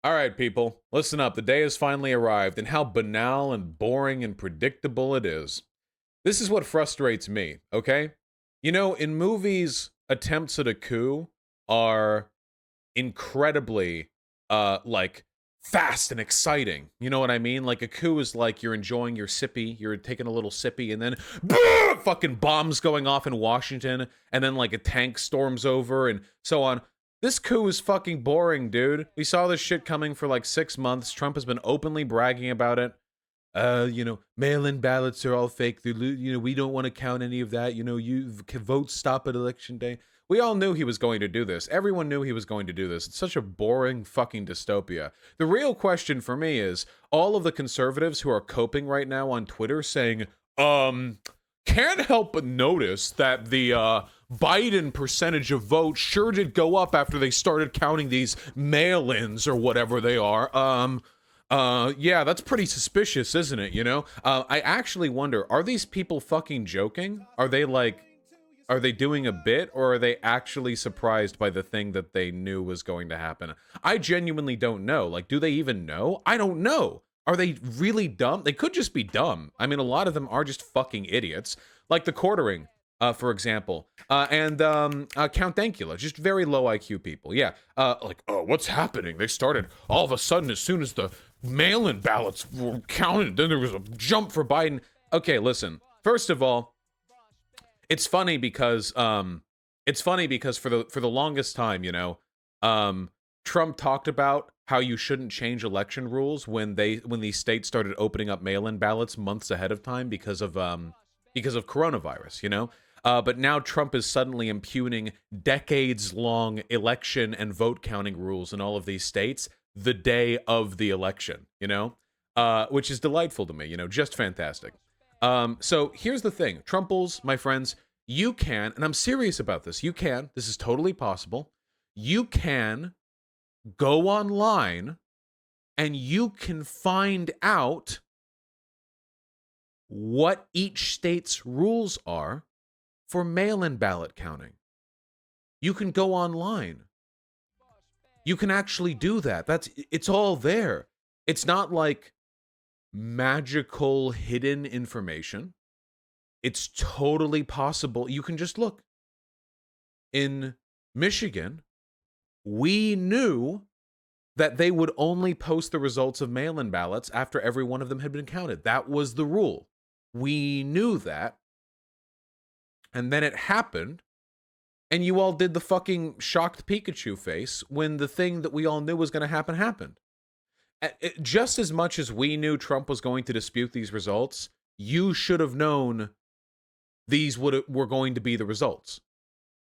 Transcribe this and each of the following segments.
All right, people, listen up. The day has finally arrived, and how banal and boring and predictable it is. This is what frustrates me, okay? You know, in movies, attempts at a coup are incredibly, like, fast and exciting. You know what I mean? Like, a coup is like you're enjoying your sippy, you're taking a little sippy, and then fucking bombs going off in Washington, and then, like, a tank storms over, and so on. This coup is fucking boring, dude. We saw this shit coming for like 6 months. Trump has been openly bragging about it. Mail-in ballots are all fake. We don't want to count any of that. You can vote stop at election day. We all knew he was going to do this. Everyone knew he was going to do this. It's such a boring fucking dystopia. The real question for me is all of the conservatives who are coping right now on Twitter saying, can't help but notice that the Biden percentage of votes sure did go up after they started counting these mail-ins or whatever they are. Yeah, that's pretty suspicious, isn't it? I actually wonder, are these people fucking joking? Are they doing a bit, or are they actually surprised by the thing that they knew was going to happen? I genuinely don't know. Like, do they even know? I don't know. Are they really dumb? They could just be dumb. I mean, a lot of them are just fucking idiots. Like the quartering, for example. And Count Dankula, just very low IQ people. Yeah. What's happening? They started all of a sudden as soon as the mail-in ballots were counted, then there was a jump for Biden. Okay, listen. First of all, it's funny because for the longest time, Trump talked about how you shouldn't change election rules when these states started opening up mail-in ballots months ahead of time because of coronavirus, but now Trump is suddenly impugning decades-long election and vote counting rules in all of these states the day of the election, which is delightful to me, just fantastic. So here's the thing, Trumples, my friends, you can, and I'm serious about this, this is totally possible, you can go online and you can find out what each state's rules are for mail-in ballot counting. You can go online. You can actually do that. It's all there. It's not like magical hidden information. It's totally possible. You can just look. In Michigan, we knew that they would only post the results of mail-in ballots after every one of them had been counted. That was the rule. We knew that. And then it happened, and you all did the fucking shocked Pikachu face when the thing that we all knew was going to happen happened. Just as much as we knew Trump was going to dispute these results, you should have known these were going to be the results.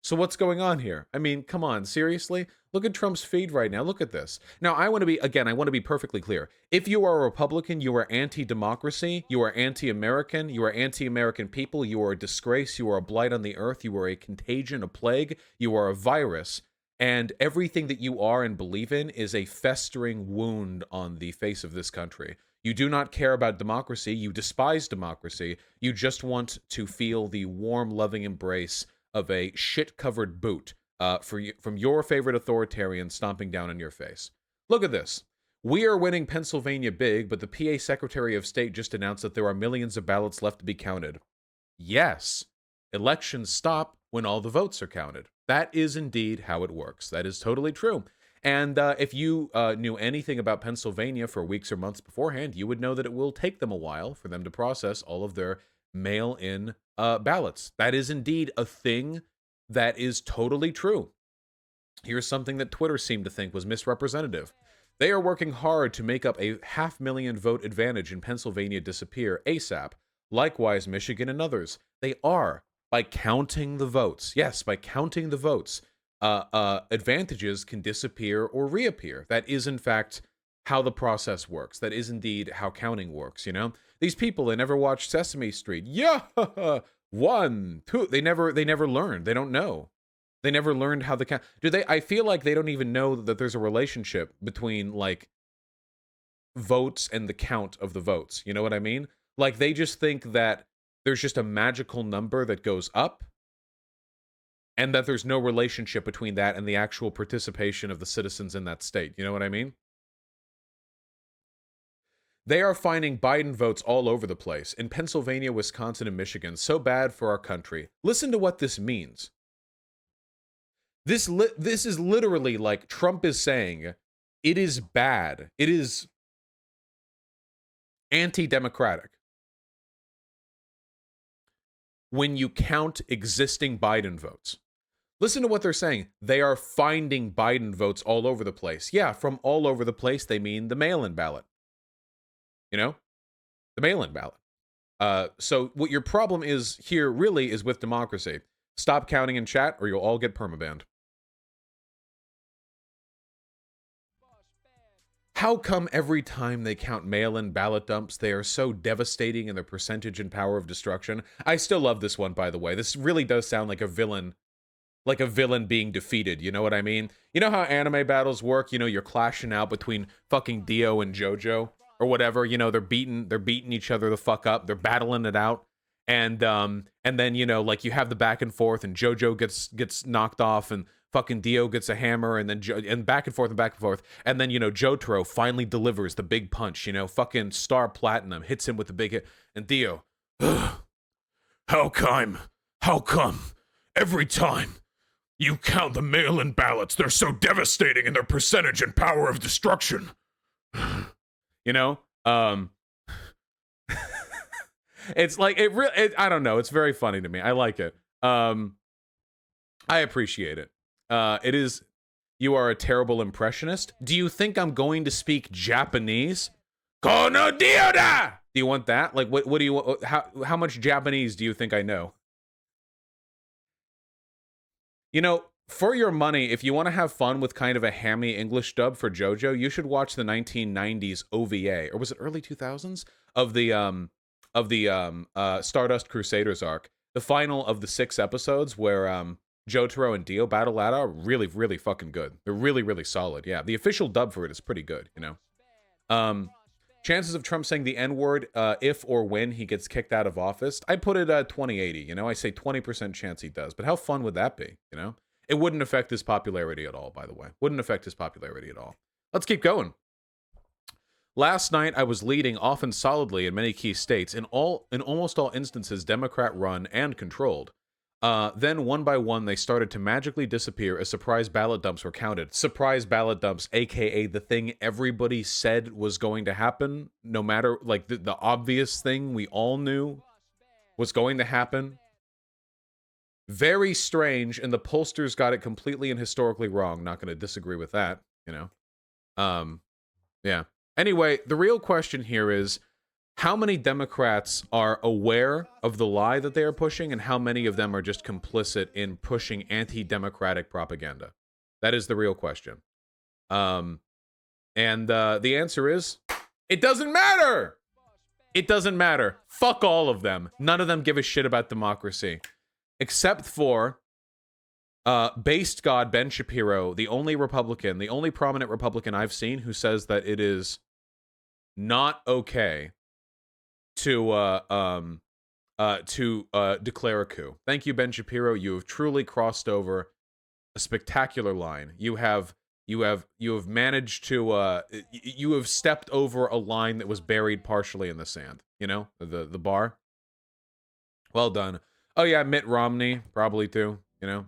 So what's going on here? I mean, come on, seriously? Look at Trump's feed right now. Look at this. Now, I want to be perfectly clear. If you are a Republican, you are anti-democracy, you are anti-American, you are anti-American people, you are a disgrace, you are a blight on the earth, you are a contagion, a plague, you are a virus, and everything that you are and believe in is a festering wound on the face of this country. You do not care about democracy, you despise democracy, you just want to feel the warm, loving embrace of a shit-covered boot from your favorite authoritarian stomping down in your face. Look at this. We are winning Pennsylvania big, but the PA Secretary of State just announced that there are millions of ballots left to be counted. Yes, elections stop when all the votes are counted. That is indeed how it works. That is totally true. And if you knew anything about Pennsylvania for weeks or months beforehand, you would know that it will take them a while for them to process all of their mail-in ballots. That is indeed a thing that is totally true. Here's something that Twitter seemed to think was misrepresentative. They are working hard to make up a 500,000 vote advantage in Pennsylvania disappear ASAP. Likewise, Michigan and others. They are, by counting the votes. Yes, by counting the votes. Advantages can disappear or reappear. That is, in fact, how the process works. That is indeed how counting works, These people, they never watched Sesame Street. Yeah, 1, 2. They never learned. They don't know. They never learned how the count. Do they? I feel like they don't even know that there's a relationship between like votes and the count of the votes. You know what I mean? Like they just think that there's just a magical number that goes up and that there's no relationship between that and the actual participation of the citizens in that state. You know what I mean? They are finding Biden votes all over the place in Pennsylvania, Wisconsin, and Michigan. So bad for our country. Listen to what this means. This is literally like Trump is saying it is bad. It is anti-democratic when you count existing Biden votes. Listen to what they're saying. They are finding Biden votes all over the place. Yeah, from all over the place, they mean the mail-in ballot. You know? The mail-in ballot. So what your problem is here really is with democracy. Stop counting in chat or you'll all get permabanned. How come every time they count mail-in ballot dumps, they are so devastating in their percentage and power of destruction? I still love this one, by the way. This really does sound like a villain being defeated, you know what I mean? You know how anime battles work? You know, you're clashing out between fucking Dio and JoJo or whatever. You know, they're beating each other the fuck up. They're battling it out. And then, you know, like you have the back and forth and JoJo gets knocked off and fucking Dio gets a hammer and then and back and forth and back and forth. And then, you know, Jotaro finally delivers the big punch, you know, fucking Star Platinum hits him with the big hit. And Dio, how come every time you count the mail-in ballots, they're so devastating in their percentage and power of destruction? You know? It's like, I don't know. It's very funny to me. I like it. I appreciate it. You are a terrible impressionist. Do you think I'm going to speak Japanese? Kono dioda! Do you want that? Like, what do you want? How much Japanese do you think I know? You know, for your money, if you want to have fun with kind of a hammy English dub for JoJo, you should watch the 1990s OVA, or was it early 2000s, of the Stardust Crusaders arc. The final of the 6 episodes where Jotaro and Dio battle out are really, really fucking good. They're really, really solid. Yeah, the official dub for it is pretty good, you know. Chances of Trump saying the N-word if or when he gets kicked out of office, I put it at 20/80, you know. I say 20% chance he does. But how fun would that be, you know? It wouldn't affect his popularity at all, by the way. Wouldn't affect his popularity at all. Let's keep going. Last night, I was leading often solidly in many key states, in almost all instances Democrat-run and controlled. Then, one by one, they started to magically disappear as surprise ballot dumps were counted. Surprise ballot dumps, aka the thing everybody said was going to happen, no matter, like, the obvious thing we all knew was going to happen. Very strange, and the pollsters got it completely and historically wrong. Not going to disagree with that, you know. Yeah. Anyway, the real question here is, how many Democrats are aware of the lie that they are pushing, and how many of them are just complicit in pushing anti-democratic propaganda? That is the real question. And the answer is, it doesn't matter! It doesn't matter. Fuck all of them. None of them give a shit about democracy. Except for based God Ben Shapiro, the only prominent Republican I've seen who says that it is not okay to declare a coup. Thank you, Ben Shapiro. You have truly crossed over a spectacular line. You have managed to you have stepped over a line that was buried partially in the sand. You know, the bar. Well done. Oh yeah, Mitt Romney probably too. You know,